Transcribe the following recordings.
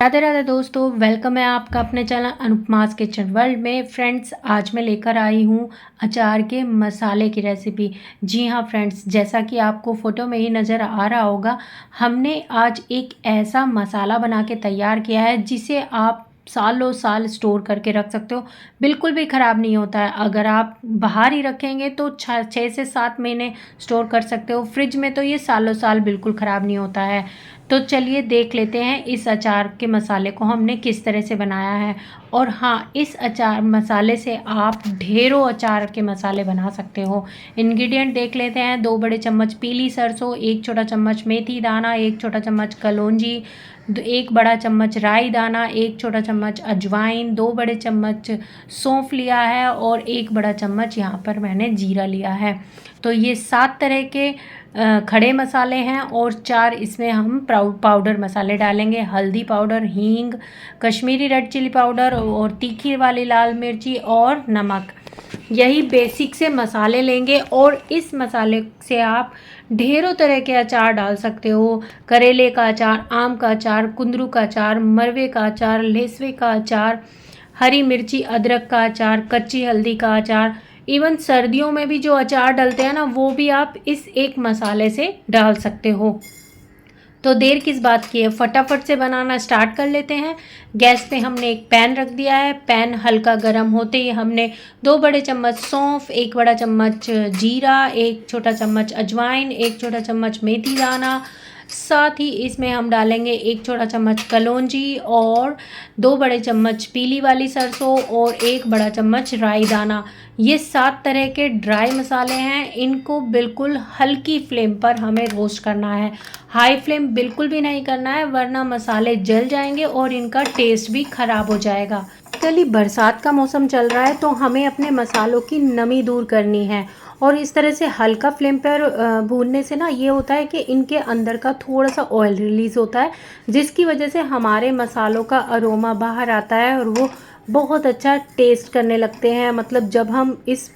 राधे राधे दोस्तों, वेलकम है आपका अपने चैनल अनुपमास किचन वर्ल्ड में। फ्रेंड्स, आज मैं लेकर आई हूँ अचार के मसाले की रेसिपी। जी हाँ फ्रेंड्स, जैसा कि आपको फ़ोटो में ही नज़र आ रहा होगा, हमने आज एक ऐसा मसाला बना के तैयार किया है जिसे आप सालों साल स्टोर करके रख सकते हो। बिल्कुल भी ख़राब नहीं होता है। अगर आप बाहर ही रखेंगे तो 6 से 7 महीने स्टोर कर सकते हो। फ्रिज में तो ये सालों साल बिल्कुल ख़राब नहीं होता है। तो चलिए देख लेते हैं इस अचार के मसाले को हमने किस तरह से बनाया है। और हाँ, इस अचार मसाले से आप ढेरों अचार के मसाले बना सकते हो। इंग्रेडिएंट देख लेते हैं। 2 बड़े चम्मच पीली सरसों, 1 छोटा चम्मच मेथी दाना, 1 छोटा चम्मच कलौंजी, 1 बड़ा चम्मच राई दाना, 1 छोटा चम्मच अजवाइन, 2 बड़े चम्मच सौंफ लिया है और 1 बड़ा चम्मच यहाँ पर मैंने जीरा लिया है। तो ये 7 तरह के खड़े मसाले हैं और 4 इसमें हम पाउडर मसाले डालेंगे। हल्दी पाउडर, हींग, कश्मीरी रेड चिली पाउडर और तीखी वाली लाल मिर्ची और नमक। यही बेसिक से मसाले लेंगे और इस मसाले से आप ढेरों तरह के अचार डाल सकते हो। करेले का अचार, आम का अचार, कुंदरू का अचार, मरवे का अचार, लेसवे का अचार, हरी मिर्ची अदरक का अचार, कच्ची हल्दी का अचार। इवन सर्दियों में भी जो अचार डलते हैं ना, वो भी आप इस एक मसाले से डाल सकते हो। तो देर किस बात की है, फटाफट से बनाना स्टार्ट कर लेते हैं। गैस पे हमने एक पैन रख दिया है। पैन हल्का गर्म होते ही हमने 2 बड़े चम्मच सौंफ, 1 बड़ा चम्मच जीरा, 1 छोटा चम्मच अजवाइन, 1 छोटा चम्मच मेथी दाना, साथ ही इसमें हम डालेंगे 1 छोटा चम्मच कलौंजी और 2 बड़े चम्मच पीली वाली सरसों और 1 बड़ा चम्मच राई दाना। ये 7 तरह के ड्राई मसाले हैं। इनको बिल्कुल हल्की फ्लेम पर हमें रोस्ट करना है। हाई फ्लेम बिल्कुल भी नहीं करना है, वरना मसाले जल जाएंगे और इनका टेस्ट भी ख़राब हो जाएगा। कल बरसात का मौसम चल रहा है तो हमें अपने मसालों की नमी दूर करनी है। और इस तरह से हल्का फ्लेम पर भूनने से ना ये होता है कि इनके अंदर का थोड़ा सा ऑयल रिलीज़ होता है, जिसकी वजह से हमारे मसालों का अरोमा बाहर आता है और वो बहुत अच्छा टेस्ट करने लगते हैं। मतलब जब हम इस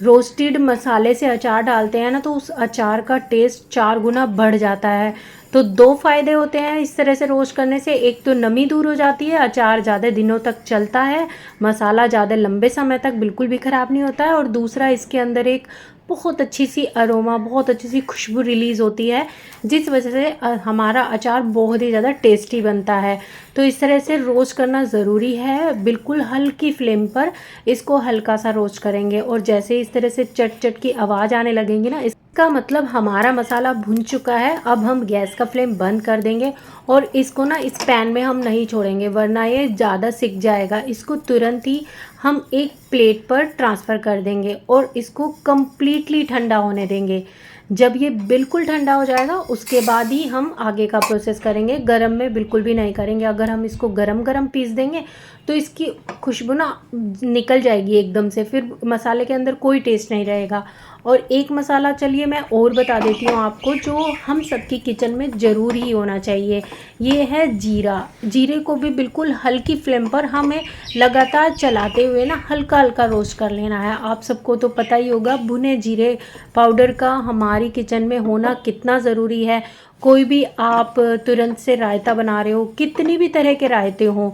रोस्टेड मसाले से अचार डालते हैं ना, तो उस अचार का टेस्ट 4 गुना बढ़ जाता है। तो 2 फ़ायदे होते हैं इस तरह से रोस्ट करने से। एक तो नमी दूर हो जाती है, अचार ज़्यादा दिनों तक चलता है, मसाला ज़्यादा लंबे समय तक बिल्कुल भी ख़राब नहीं होता है। और दूसरा, इसके अंदर एक बहुत अच्छी सी अरोमा, बहुत अच्छी सी खुशबू रिलीज़ होती है, जिस वजह से हमारा अचार बहुत ही ज़्यादा टेस्टी बनता है। तो इस तरह से रोस्ट करना ज़रूरी है। बिल्कुल हल्की फ्लेम पर इसको हल्का सा रोस्ट करेंगे और जैसे इस तरह से चट चट की आवाज़ आने लगेंगी ना, इसका मतलब हमारा मसाला भुन चुका है। अब हम गैस का फ्लेम बंद कर देंगे और इसको ना इस पैन में हम नहीं छोड़ेंगे, वरना ये ज़्यादा सिक जाएगा। इसको तुरंत ही हम एक प्लेट पर ट्रांसफ़र कर देंगे और इसको कम्प्लीटली ठंडा होने देंगे। जब ये बिल्कुल ठंडा हो जाएगा, उसके बाद ही हम आगे का प्रोसेस करेंगे। गरम में बिल्कुल भी नहीं करेंगे। अगर हम इसको गरम गरम पीस देंगे तो इसकी खुशबू ना निकल जाएगी एकदम से, फिर मसाले के अंदर कोई टेस्ट नहीं रहेगा। और एक मसाला चलिए मैं और बता देती हूँ आपको, जो हम सबकी किचन में ज़रूर ही होना चाहिए। ये है जीरा। जीरे को भी बिल्कुल हल्की फ्लेम पर हमें लगातार चलाते हुए ना हल्का हल्का रोस्ट कर लेना है। आप सबको तो पता ही होगा भुने जीरे पाउडर का हमारी किचन में होना कितना ज़रूरी है। कोई भी आप तुरंत से रायता बना रहे हो, कितनी भी तरह के रायते हों,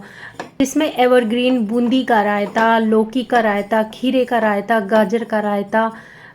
इसमें एवरग्रीन बूंदी का रायता, लौकी का रायता, खीरे का रायता, गाजर का रायता,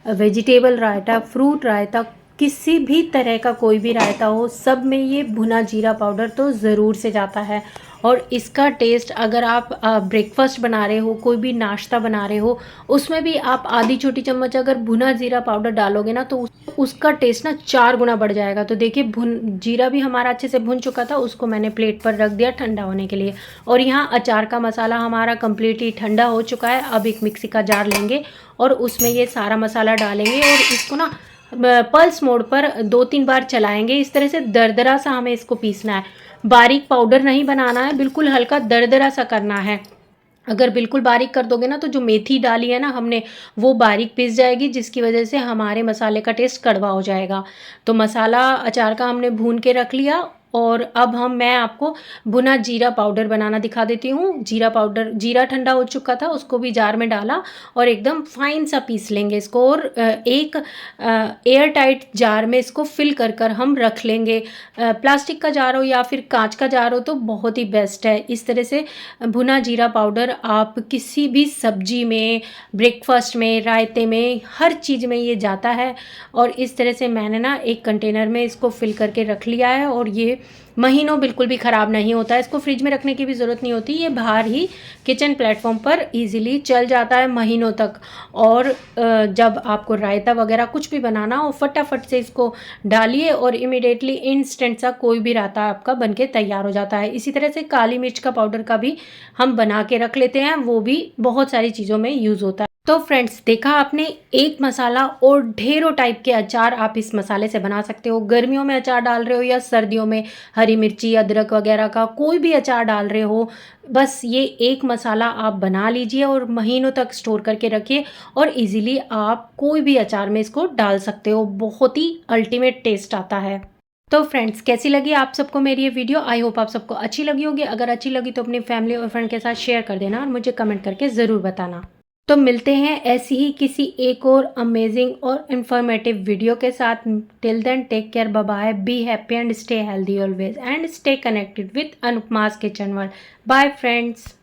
वेजिटेबल रायता, फ्रूट रायता, किसी भी तरह का कोई भी रायता हो, सब में ये भुना जीरा पाउडर तो ज़रूर से जाता है। और इसका टेस्ट, अगर आप ब्रेकफास्ट बना रहे हो, कोई भी नाश्ता बना रहे हो, उसमें भी आप आधी छोटी चम्मच अगर भुना जीरा पाउडर डालोगे ना, तो उसका टेस्ट ना 4 गुना बढ़ जाएगा। तो देखिए, जीरा भी हमारा अच्छे से भुन चुका था, उसको मैंने प्लेट पर रख दिया ठंडा होने के लिए। और यहाँ अचार का मसाला हमारा कम्प्लीटली ठंडा हो चुका है। अब एक मिक्सी का जार लेंगे और उसमें ये सारा मसाला डालेंगे और इसको ना पल्स मोड पर 2-3 बार चलाएंगे। इस तरह से दरदरा सा हमें इसको पीसना है। बारीक पाउडर नहीं बनाना है, बिल्कुल हल्का दरदरा सा करना है। अगर बिल्कुल बारीक कर दोगे ना, तो जो मेथी डाली है ना हमने, वो बारीक पिस जाएगी, जिसकी वजह से हमारे मसाले का टेस्ट कड़वा हो जाएगा। तो मसाला अचार का हमने भून के रख लिया और अब मैं आपको भुना जीरा पाउडर बनाना दिखा देती हूँ। जीरा ठंडा हो चुका था, उसको भी जार में डाला और एकदम फाइन सा पीस लेंगे इसको, और एक एयर टाइट जार में इसको फिल कर हम रख लेंगे। प्लास्टिक का जार हो या फिर कांच का जार हो तो बहुत ही बेस्ट है। इस तरह से भुना जीरा पाउडर आप किसी भी सब्जी में, ब्रेकफास्ट में, रायते में, हर चीज़ में ये जाता है। और इस तरह से मैंने ना एक कंटेनर में इसको फिल करके रख लिया है, और ये महीनों बिल्कुल भी ख़राब नहीं होता है। इसको फ्रिज में रखने की भी ज़रूरत नहीं होती, ये बाहर ही किचन प्लेटफॉर्म पर इजीली चल जाता है महीनों तक। और जब आपको रायता वगैरह कुछ भी बनाना हो, फटाफट से इसको डालिए और इमिडिएटली इंस्टेंट सा कोई भी रायता आपका बनके तैयार हो जाता है। इसी तरह से काली मिर्च का पाउडर का भी हम बना के रख लेते हैं, वो भी बहुत सारी चीज़ों में यूज़ होता है। तो फ्रेंड्स, देखा आपने, एक मसाला और ढेरों टाइप के अचार आप इस मसाले से बना सकते हो। गर्मियों में अचार डाल रहे हो या सर्दियों में हरी मिर्ची, अदरक वगैरह का कोई भी अचार डाल रहे हो, बस ये एक मसाला आप बना लीजिए और महीनों तक स्टोर करके रखिए, और इजीली आप कोई भी अचार में इसको डाल सकते हो। बहुत ही अल्टीमेट टेस्ट आता है। तो फ्रेंड्स, कैसी लगी आप सबको मेरी ये वीडियो? आई होप आप सबको अच्छी लगी होगी। अगर अच्छी लगी तो अपनी फैमिली और फ्रेंड के साथ शेयर कर देना और मुझे कमेंट करके ज़रूर बताना। तो मिलते हैं ऐसी ही किसी एक और अमेजिंग और इन्फॉर्मेटिव वीडियो के साथ। Till then, take care, bye bye, be happy and stay healthy always, and stay connected with Anupama's kitchen world. Bye friends.